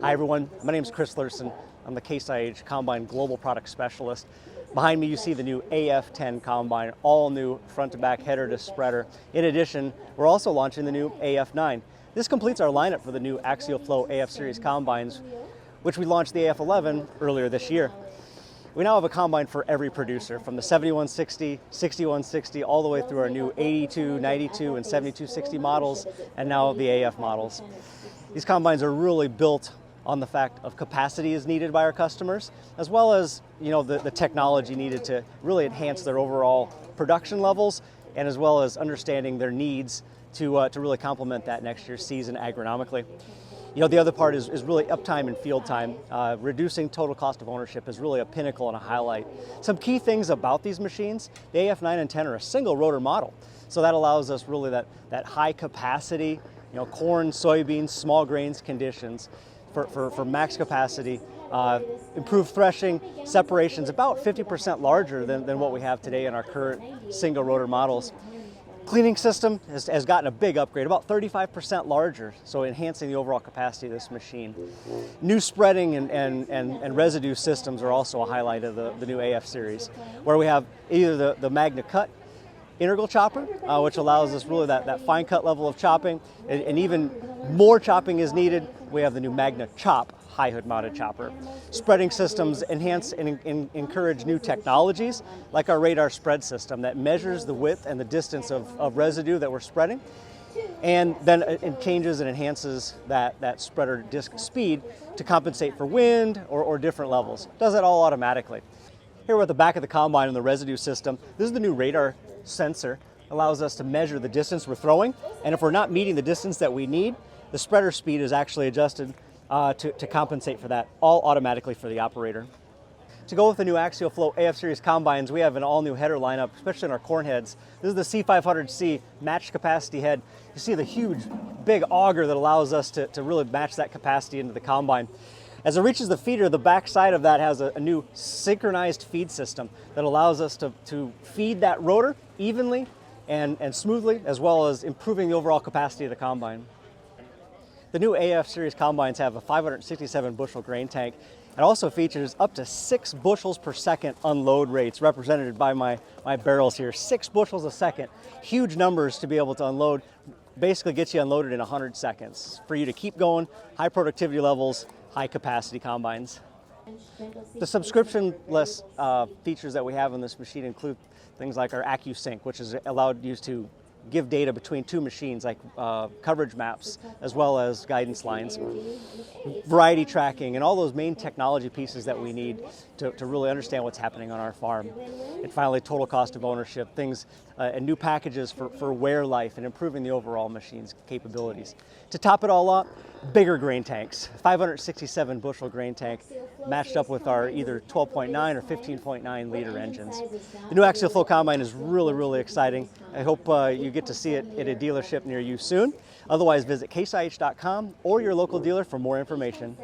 Hi everyone, my name is Chris Lursen. I'm the Case IH Combine Global Product Specialist. Behind me you see the new AF10 Combine, all new front to back header to spreader. In addition, we're also launching the new AF9. This completes our lineup for the new Axial Flow AF Series Combines, which we launched the AF11 earlier this year. We now have a combine for every producer, from the 7160, 6160, all the way through our new 82, 92, and 7260 models, and now the AF models. These combines are really built on the fact of capacity is needed by our customers, as well as the technology needed to really enhance their overall production levels, and as well as understanding their needs to really complement that next year's season agronomically. The other part is really uptime and field time. Reducing total cost of ownership is really a pinnacle and a highlight. Some key things about these machines: the AF9 and 10 are a single rotor model, so that allows us really that high capacity, corn, soybeans, small grains conditions for max capacity. Improved threshing, separations about 50% larger than what we have today in our current single rotor models. Cleaning system has gotten a big upgrade, about 35% larger, so enhancing the overall capacity of this machine. New spreading and residue systems are also a highlight of the new AF series, where we have either the Magna Cut integral chopper, which allows us really that fine cut level of chopping, and even more chopping is needed. We have the new Magna Chop high hood mounted chopper. Spreading systems enhance and encourage new technologies, like our radar spread system that measures the width and the distance of residue that we're spreading, and then it changes and enhances that spreader disc speed to compensate for wind or different levels. Does that all automatically. Here we're at the back of the combine in the residue system. This is the new radar sensor. Allows us to measure the distance we're throwing, and if we're not meeting the distance that we need, the spreader speed is actually adjusted to compensate for that, all automatically for the operator. To go with the new Axial Flow AF Series Combines, we have an all-new header lineup, especially in our corn heads. This is the C500C matched capacity head. You see the huge, big auger that allows us to really match that capacity into the combine. As it reaches the feeder, the back side of that has a new synchronized feed system that allows us to feed that rotor evenly and smoothly, as well as improving the overall capacity of the combine. The new AF Series Combines have a 567 bushel grain tank. It also features up to 6 bushels per second unload rates, represented by my barrels here. 6 bushels a second, huge numbers to be able to unload. Basically gets you unloaded in 100 seconds. For you to keep going, high productivity levels, high capacity combines. The subscription-less features that we have in this machine include things like our AccuSync, which has allowed you to give data between two machines, like coverage maps, as well as guidance lines, variety tracking, and all those main technology pieces that we need to really understand what's happening on our farm. And finally, total cost of ownership, things and new packages for wear life and improving the overall machine's capabilities. To top it all up, bigger grain tanks, 567 bushel grain tank, matched up with our either 12.9 or 15.9 liter engines. The new Axial Flow Combine is really, really exciting. I hope you get to see it at a dealership near you soon. Otherwise, visit caseih.com or your local dealer for more information.